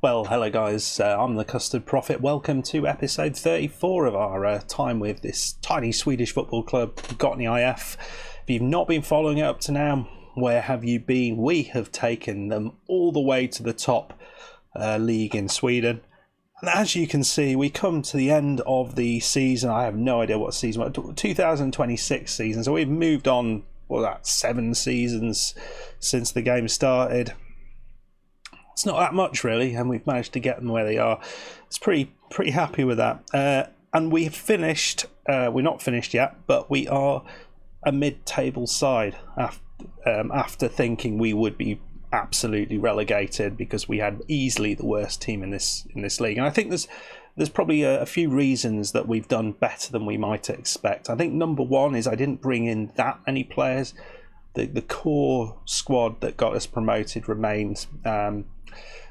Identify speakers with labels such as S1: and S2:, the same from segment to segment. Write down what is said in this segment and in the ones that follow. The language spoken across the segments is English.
S1: Well, hello guys, I'm the Custard Prophet. Welcome to episode 34 of our time with this tiny Swedish football club, Gottne IF. If you've not been following it up to now, where have you been? We have taken them all the way to the top league in Sweden. And as you can see, we come to the end of the season. I have no idea what season, 2026 season. So we've moved on, 7 seasons since the game started. It's not that much really, and we've managed to get them where they are. It's pretty happy with that. And we've finished. We're not finished yet, but we are a mid-table side after thinking we would be absolutely relegated because we had easily the worst team in this league. And I think there's probably a few reasons that we've done better than we might expect. I think number one is I didn't bring in that many players. The core squad that got us promoted remains.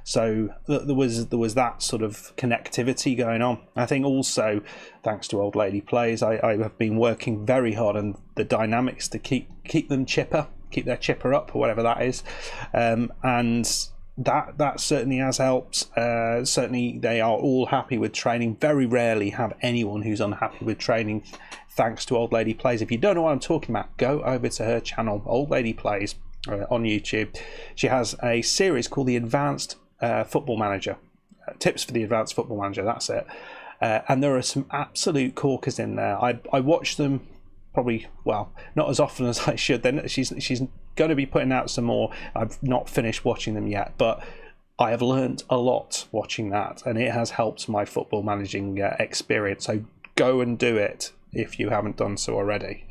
S1: So there was that sort of connectivity going on. I think also, thanks to Old Lady Plays, I have been working very hard on the dynamics to keep them chipper, keep their chipper up, or whatever that is, and that certainly has helped. Certainly they are all happy with training. Very rarely have anyone who's unhappy with training, thanks to Old Lady Plays. If you don't know what I'm talking about, go over to her channel, Old Lady Plays, on YouTube. She has a series called the Advanced Football Manager, tips for the Advanced Football Manager, that's it. And there are some absolute corkers in there. I watch them probably, not as often as I should. Then she's going to be putting out some more. I've not finished watching them yet, but I have learnt a lot watching that, and it has helped my football managing experience. So go and do it if you haven't done so already.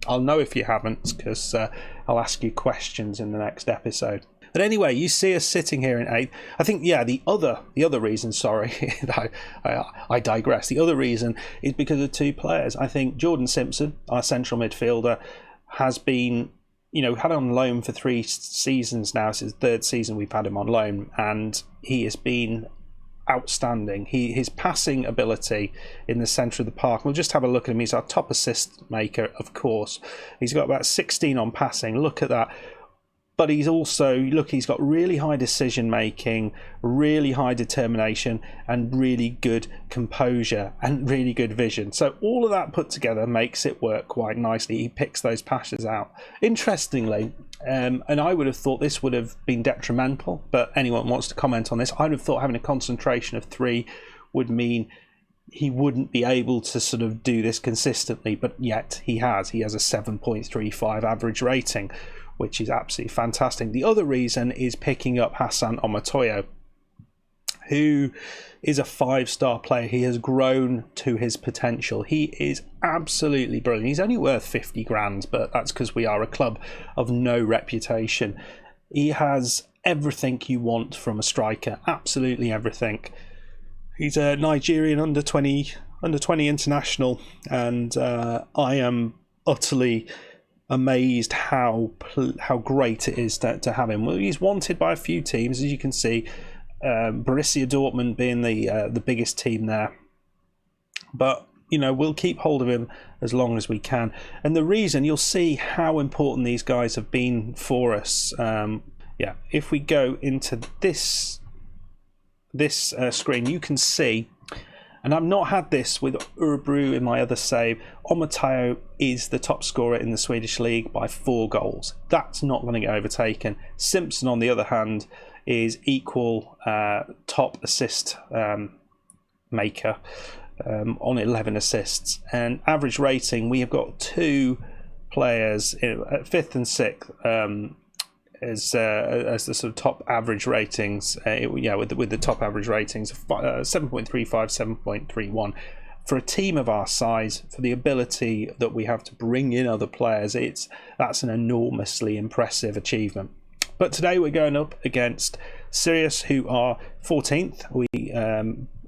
S1: I'll know if you haven't, because I'll ask you questions in the next episode. But anyway, you see us sitting here in 8th. I think, the other reason, sorry, I digress. The other reason is because of 2 players. I think Jordan Simpson, our central midfielder, has been, had on loan for 3 seasons now. It's his 3rd season we've had him on loan, and he has been outstanding. His passing ability in the centre of the park. We'll just have a look at him. He's our top assist maker, of course. He's got about 16 on passing. Look at that. But he's also, he's got really high decision making, really high determination, and really good composure and really good vision. So all of that put together makes it work quite nicely. He picks those passes out. Interestingly, and I would have thought this would have been detrimental, but anyone wants to comment on this, I would have thought having a concentration of 3 would mean he wouldn't be able to sort of do this consistently, but yet he has. He has a 7.35 average rating, which is absolutely fantastic. The other reason is picking up Hassan Omatoyo, who is a 5-star player. He has grown to his potential. He is absolutely brilliant. He's only worth 50 grand, but that's because we are a club of no reputation. He has everything you want from a striker, absolutely everything. He's a Nigerian under 20 international, and I am utterly amazed how great it is to have him. Well, he's wanted by a few teams, as you can see, Borussia Dortmund being the biggest team there. But we'll keep hold of him as long as we can. And the reason, you'll see how important these guys have been for us. If we go into this screen, you can see. And I've not had this with Örebro in my other save. Omatoyo is the top scorer in the Swedish league by 4 goals. That's not going to get overtaken. Simpson, on the other hand, is equal top assist maker on 11 assists. And average rating, we have got 2 players at 5th and 6th as the sort of top average ratings, with the top average ratings of 7.35, 7.31. For a team of our size, for the ability that we have to bring in other players, that's an enormously impressive achievement. But today we're going up against Sirius, who are 14th.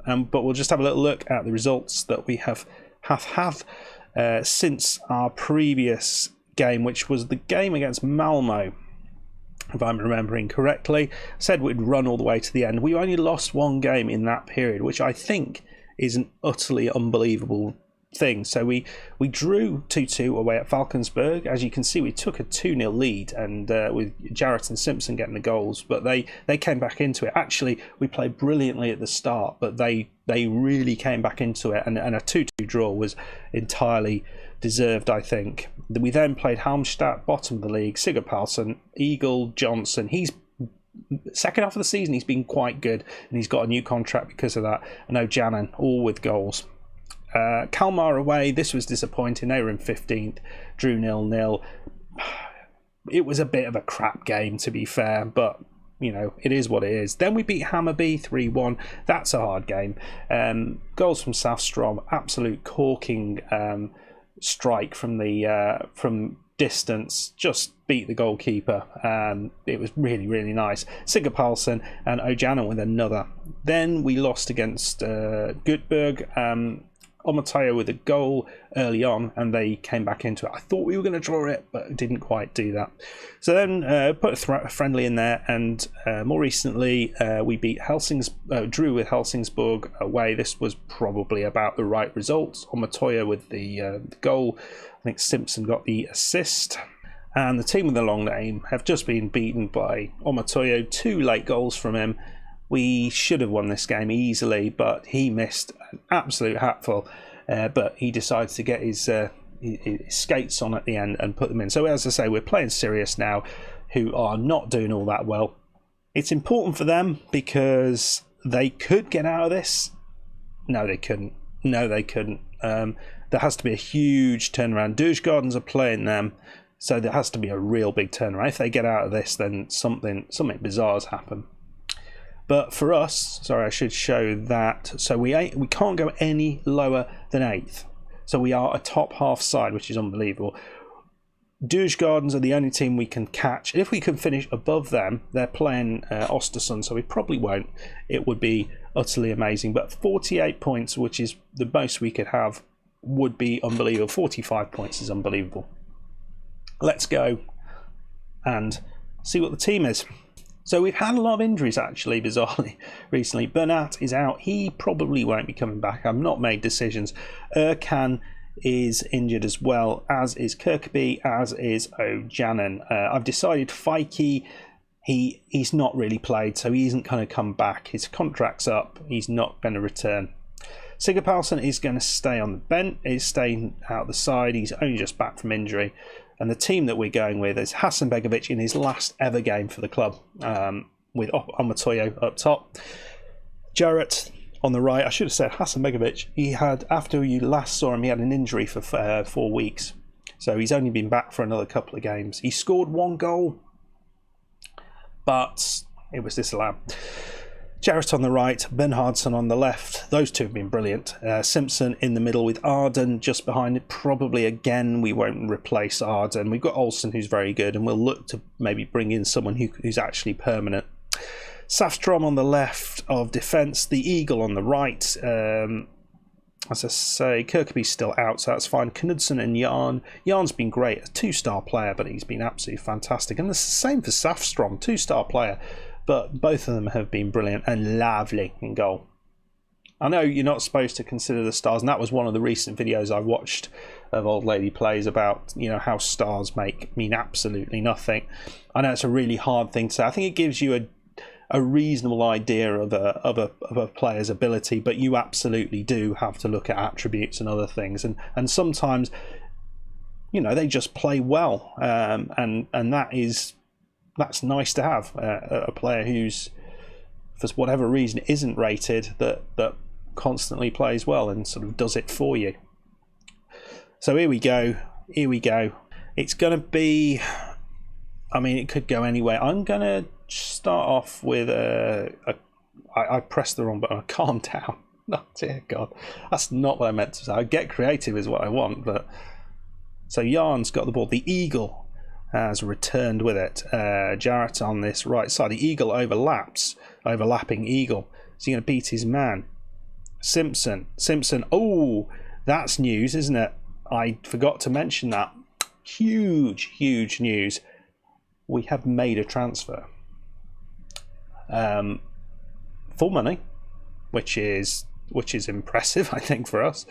S1: But we'll just have a little look at the results that we have had since our previous game, which was the game against Malmo. If I'm remembering correctly, said we'd run all the way to the end. We only lost 1 game in that period, which I think is an utterly unbelievable thing. So we drew 2-2 away at Valkensburg. As you can see, we took a 2-0 lead, and with Jarrett and Simpson getting the goals, but they came back into it. Actually, we played brilliantly at the start, but they really came back into it, and a 2-2 draw was entirely deserved, I think. We then played Halmstad, bottom of the league, Sigurd Palsson, Eagle, Johnson. He's second half of the season, he's been quite good, and he's got a new contract because of that. And Ojanen, all with goals. Kalmar away, this was disappointing. They were in 15th, drew 0-0. It was a bit of a crap game, to be fair, but you know, it is what it is. Then we beat Hammarby 3-1. That's a hard game. Goals from Safstrom, absolute corking strike from distance, just beat the goalkeeper. It was really, really nice. Sigurd Palsson and Ojanen with another. Then we lost against Göteborg. Omotayo with a goal early on, and they came back into it. I thought we were going to draw it, but didn't quite do that. So then put a friendly in there, and more recently we beat drew with Helsingborg away. This was probably about the right result. Omotayo with the goal. I think Simpson got the assist. And the team with the long name have just been beaten by Omotayo. 2 late goals from him. We should have won this game easily, but he missed an absolute hatful. But he decided to get his skates on at the end and put them in. So as I say, we're playing Sirius now, who are not doing all that well. It's important for them because they could get out of this. No, they couldn't. There has to be a huge turnaround. Djurgårdens are playing them, so there has to be a real big turnaround. If they get out of this, then something bizarre has happened. But for us, sorry, I should show that. So we can't go any lower than 8th. So we are a top half side, which is unbelievable. Djurgårdens are the only team we can catch. And if we can finish above them, they're playing Östersund, so we probably won't. It would be utterly amazing. But 48 points, which is the most we could have, would be unbelievable. 45 points is unbelievable. Let's go and see what the team is. So we've had a lot of injuries, actually, bizarrely, recently. Bernat is out. He probably won't be coming back. I've not made decisions. Erkan is injured as well, as is Kirkby, as is Ojanen. I've decided Feike, he's not really played, so he isn't going to come back. His contract's up. He's not going to return. Sigurd Palsson is going to stay on the bench. He's staying out the side. He's only just back from injury. And the team that we're going with is Hasenbegovic in his last ever game for the club, with Omotayo up top. Jarrett on the right. I should have said Hasenbegovic. He had, after you last saw him, he had an injury for 4 weeks. So he's only been back for another couple of games. He scored 1 goal, but it was disallowed. Jarrett on the right, Bernhardsson on the left. Those two have been brilliant. Simpson in the middle with Arden just behind it. Probably again we won't replace Arden. We've got Olsen, who's very good, and we'll look to maybe bring in someone who's actually permanent. Safstrom on the left of defence, the Eagle on the right. As I say, Kirkby's still out, so that's fine. Knudsen and Jan. Jan's been great, a 2-star player, but he's been absolutely fantastic. And the same for Safstrom, 2-star player. But both of them have been brilliant and lovely in goal. I know you're not supposed to consider the stars, and that was one of the recent videos I watched of Old Lady Plays about, you know, how stars mean absolutely nothing. I know it's a really hard thing to say. I think it gives you a reasonable idea of a player's ability, but you absolutely do have to look at attributes and other things. And sometimes, you know, they just play well, and that's nice to have a player who's, for whatever reason, isn't rated, that constantly plays well and sort of does it for you. So here we go. It's going to be, I mean, it could go anywhere. I'm going to start off with I pressed the wrong button. Calm down. Oh dear God, that's not what I meant to say. Get creative is what I want. But so Jan's got the ball. The Eagle has returned with it. Jarrett on this right side. The Eagle overlapping Eagle. Is he going to beat his man? Simpson. Oh, that's news, isn't it? I forgot to mention that. Huge news. We have made a transfer. Full money, which is impressive, I think, for us.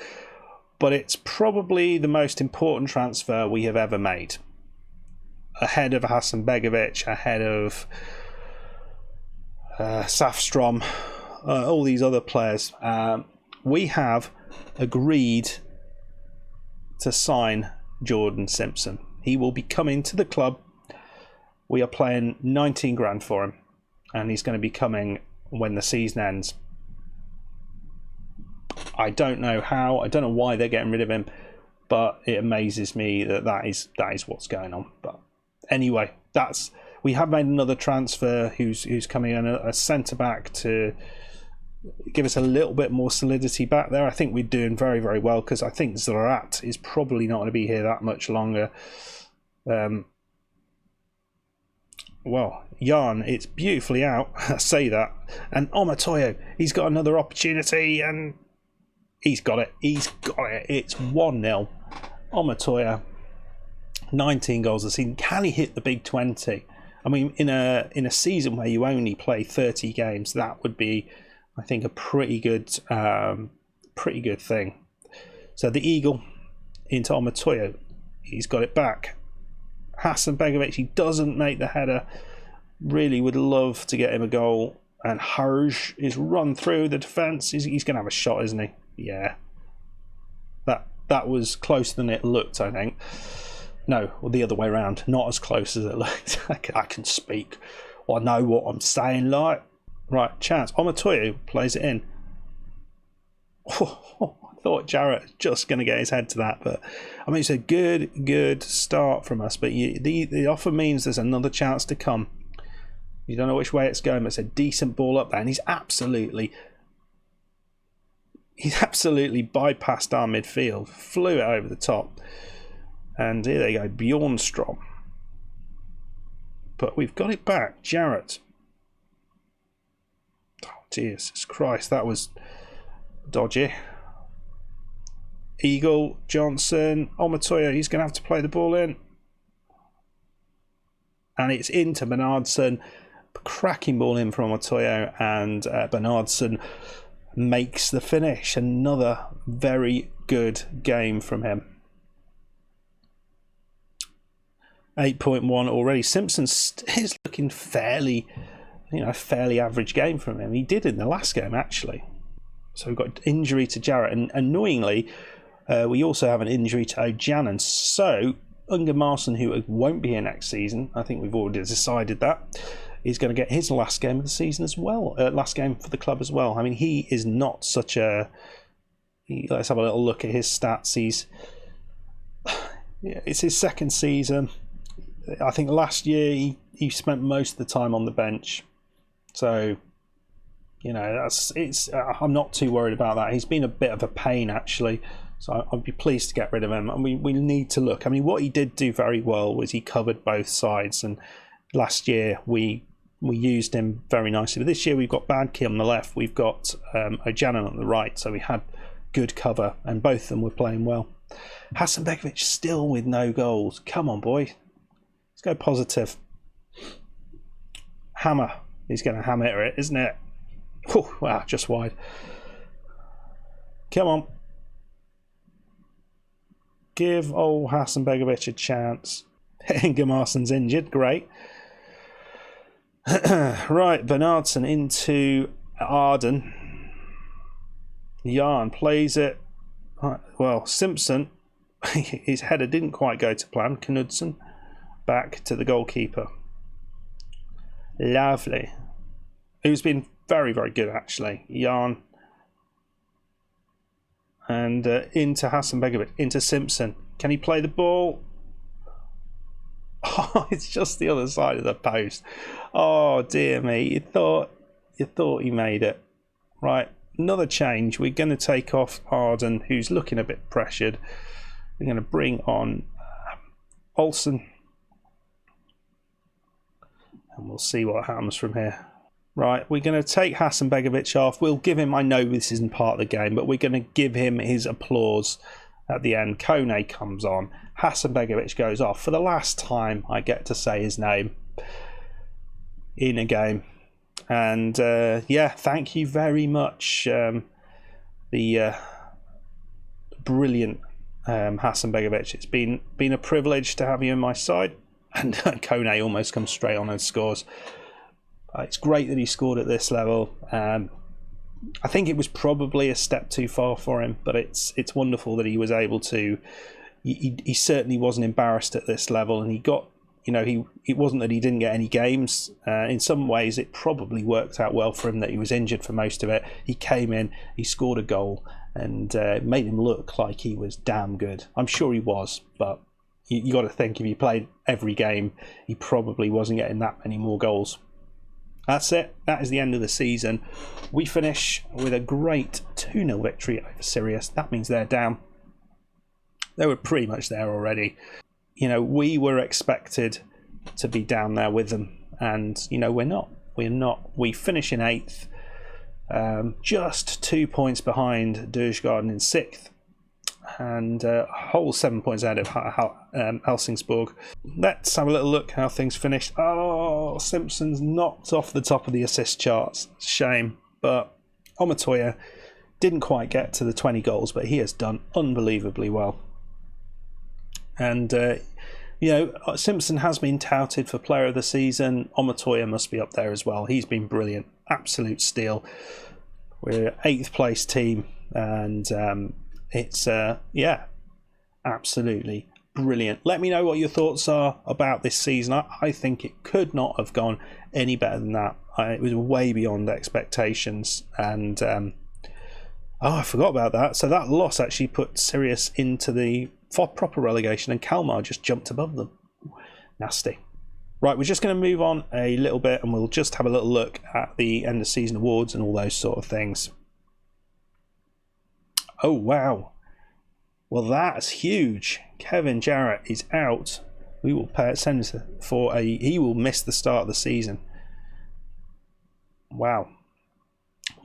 S1: but it's probably the most important transfer we have ever made. Ahead of Hasenbegovic, ahead of Safstrom, all these other players. We have agreed to sign Jordan Simpson. He will be coming to the club. We are paying 19 grand for him, and he's going to be coming when the season ends. I don't know how, I don't know why they're getting rid of him, but it amazes me that is what's going on. But anyway, we have made another transfer who's coming in, a centre back to give us a little bit more solidity back there. I think we're doing very, very well, because I think De'Ath is probably not going to be here that much longer. Well, Jan, it's beautifully out. I say that. And Omatoyo, he's got another opportunity, and he's got it. He's got it. It's 1-0. Omatoyo, 19 goals a season. Can he hit the big 20? I mean, in a season where you only play 30 games, that would be, I think, a pretty good thing. So the Eagle into Omatoyo. He's got it back. Hasenbegovic, he doesn't make the header. Really would love to get him a goal. And Harj is run through the defence. He's going to have a shot, isn't he? Yeah. That was closer than it looked, I think. No, or the other way around. Not as close as it looked. I can speak. I know what I'm saying, like. Right, chance. Omatoyo plays it in. I thought Jarrett was just going to get his head to that, but I mean, it's a good start from us. But the offer means there's another chance to come. You don't know which way it's going, but it's a decent ball up there, and he's absolutely bypassed our midfield, flew it over the top, and here they go, Bjornstrom. But we've got it back, Jarrett. Oh, Jesus Christ, that was dodgy. Eagle, Johnson, Omatoyo, he's going to have to play the ball in. And it's into Bernardsson. Cracking ball in from Omatoyo, and Bernardsson makes the finish. Another very good game from him. 8.1 already. Simpson is looking fairly average game from him. He did in the last game, actually. So we've got injury to Jarrett, and annoyingly, we also have an injury to Ojanen. So Unger Marson, who won't be here next season, I think we've already decided that, is going to get his last game of the season as well. Last game for the club as well. I mean, he is not such a... Let's have a little look at his stats. It's his second season. I think last year he spent most of the time on the bench. So, I'm not too worried about that. He's been a bit of a pain, actually. So I'd be pleased to get rid of him. And we need to look. I mean, what he did do very well was he covered both sides. And last year we used him very nicely. But this year we've got Badke on the left. We've got Ojanen on the right. So we had good cover. And both of them were playing well. Hasenbegovic still with no goals. Come on, boy. Let's go positive. Hammer. He's going to hammer it, isn't it? Whew, wow, just wide. Come on. Give old Hasenbegovic a chance. Ingemarsson's injured. Great. Right, Bernardsson into Arden. Jan plays it. Well, Simpson, his header didn't quite go to plan. Knudsen back to the goalkeeper. Lovely. Who's been very, very good, actually. Jan. And into Hasenbegovic, into Simpson. Can he play the ball? Oh, it's just the other side of the post. Oh, dear me. You thought he made it. Right, another change. We're going to take off Arden, who's looking a bit pressured. We're going to bring on Olsen. And we'll see what happens from here. Right, we're going to take Hasenbegovic off. We'll give him, I know this isn't part of the game, but we're going to give him his applause at the end. Kone comes on. Hasenbegovic goes off. For the last time, I get to say his name in a game. And yeah, thank you very much. The brilliant, Hasenbegovic. It's been a privilege to have you in my side. And Kone almost comes straight on and scores. It's great that he scored at this level. I think it was probably a step too far for him, but it's wonderful that he was able to. He certainly wasn't embarrassed at this level, and he got. It wasn't that he didn't get any games. In some ways, it probably worked out well for him that he was injured for most of it. He came in, he scored a goal, and made him look like he was damn good. I'm sure he was, but you got to think if he played every game, he probably wasn't getting that many more goals. That's it. That is the end of the season. We finish with a great 2-0 victory over Sirius. That means they're down. They were pretty much there already. We were expected to be down there with them, and we're not. We're not. We finish in 8th, just 2 points behind Djurgården in 6th, and a whole 7 points ahead of Helsingborg. Let's have a little look how things finished. Oh, Simpson's knocked off the top of the assist charts. Shame, but Omatoya didn't quite get to the 20 goals, but he has done unbelievably well. And Simpson has been touted for player of the season. Omatoya must be up there as well. He's been brilliant, absolute steal. We're 8th place team, and it's absolutely brilliant. Let me know what your thoughts are about this season. I think it could not have gone any better than that. It was way beyond expectations, and I forgot about that. So that loss actually put Sirius into the proper relegation, and Kalmar just jumped above them. Nasty. Right, we're just going to move on a little bit, and we'll just have a little look at the end of season awards and all those sort of things. Oh wow, well that's huge. Kevin Jarrett is out. We will send for he will miss the start of the season. Wow.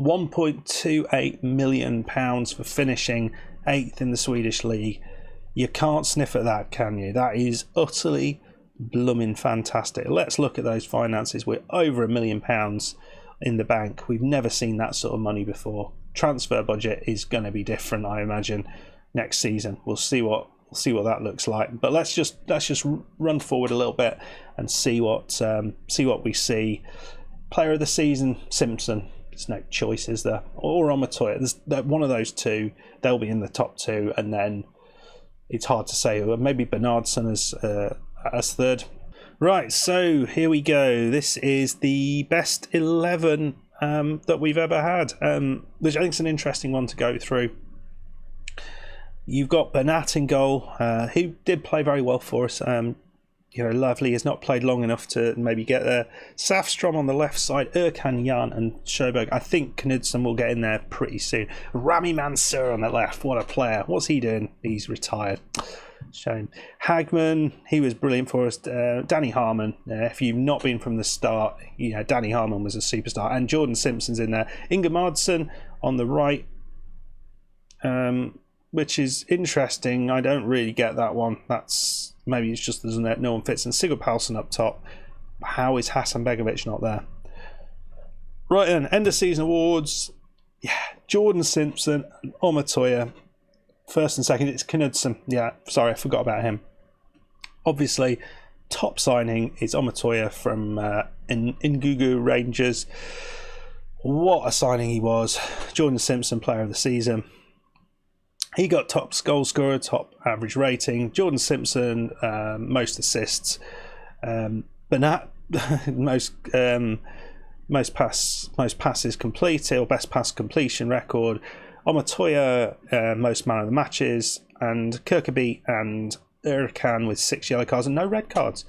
S1: £1.28 million for finishing 8th in the Swedish league. You can't sniff at that, can you? That is utterly blooming fantastic. Let's look at those finances. We're over £1 million in the bank. We've never seen that sort of money before. Transfer budget is going to be different, I imagine, next season. We'll see what that looks like. But let's just run forward a little bit and see what we see. Player of the season, Simpson. There's no choice, is there? Or Omatoya. There's one of those two. They'll be in the top 2, and then it's hard to say. Maybe Bernardsson as third. Right, so here we go. This is the best 11 that we've ever had, which I think is an interesting one to go through. You've got Bernat in goal, who did play very well for us. Lovely has not played long enough to maybe get there. Safstrom on the left side, Erkan, Jan and Sjöberg. I think Knudsen will get in there pretty soon. Rami Mansour on the left, what a player. What's he doing? He's retired. Shame. Hagman, he was brilliant for us. Danny Harmon, if you've not been from the start, Danny Harmon was a superstar. And Jordan Simpson's in there. Inga Marsson on the right, which is interesting. I don't really get that one. That's maybe it's just that no one fits. And Sigurd Palsson up top. How is Hasenbegovic not there? Right then, end of season awards. Yeah, Jordan Simpson and Omatoya. First and second, it's Knudsen. Yeah, sorry, I forgot about him. Obviously, top signing is Omatoya from Ngugu Rangers. What a signing he was. Jordan Simpson, player of the season. He got top goal scorer, top average rating. Jordan Simpson, most assists. Bernat, most passes completed, or best pass completion record. Omatoya, most man of the matches, and Kirkeby and Erkan with 6 yellow cards and no red cards.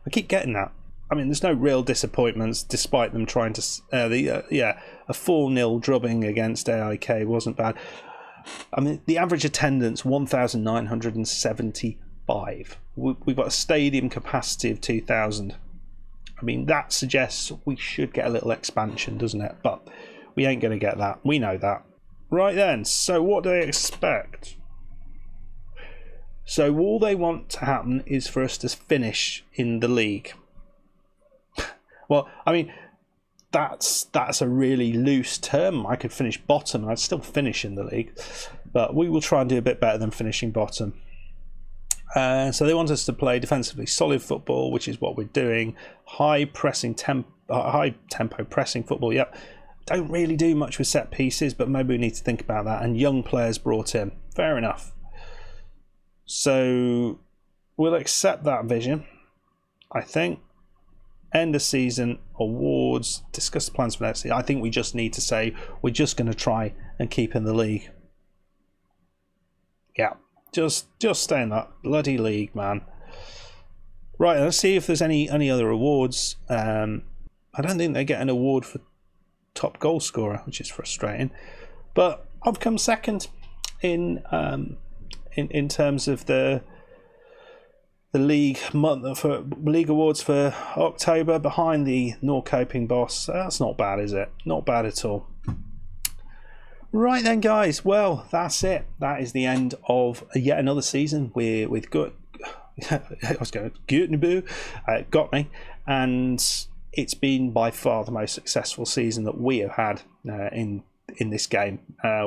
S1: I keep getting that. I mean, there's no real disappointments, despite them trying to. A 4-0 drubbing against AIK wasn't bad. I mean, the average attendance 1,975. We've got a stadium capacity of 2,000. I mean, that suggests we should get a little expansion, doesn't it? But we ain't going to get that. We know that. Right then, so what do they expect? So all they want to happen is for us to finish in the league. Well, I mean, that's a really loose term. I could finish bottom and I'd still finish in the league. but we will try and do a bit better than finishing bottom. So they want us to play defensively solid football, which is what we're doing. High tempo pressing football. Yep. Don't really do much with set pieces, but maybe we need to think about that. And young players brought in. Fair enough. So we'll accept that vision, I think. End of season awards. Discuss the plans for next season. I think we just need to say we're just going to try and keep in the league. Yeah. Just stay in that bloody league, man. Right, let's see if there's any other awards. I don't think they get an award for top goal scorer, which is frustrating. But I've come second in terms of the league month for league awards for October, behind the Norrköping boss. That's not bad, is it? Not bad at all. Right then, guys. Well, that's it. That is the end of yet another season with Gottne, and it's been by far the most successful season that we have had in this game.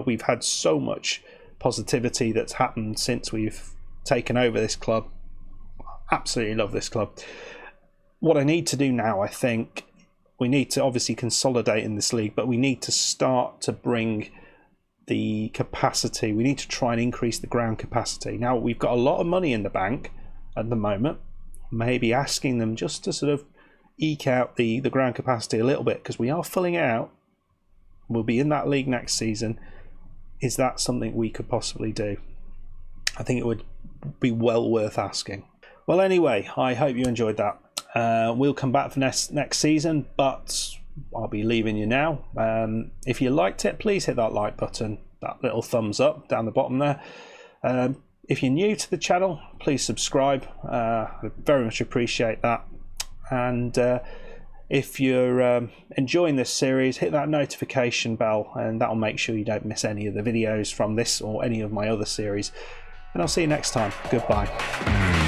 S1: We've had so much positivity that's happened since we've taken over this club. Absolutely love this club. What I need to do now, I think, we need to obviously consolidate in this league, but we need to start to bring the capacity. We need to try and increase the ground capacity. Now, we've got a lot of money in the bank at the moment. Maybe asking them just to sort of eke out the ground capacity a little bit, because we are filling it out. We'll be in that league next season. Is that something we could possibly do? I think it would be well worth asking. Well, anyway, I hope you enjoyed that. We'll come back for next season, but I'll be leaving you now. If you liked it, please hit that like button, that little thumbs up down the bottom there. If you're new to the channel, please subscribe. I very much appreciate that. And if you're enjoying this series, hit that notification bell, and that'll make sure you don't miss any of the videos from this or any of my other series. And I'll see you next time. Goodbye.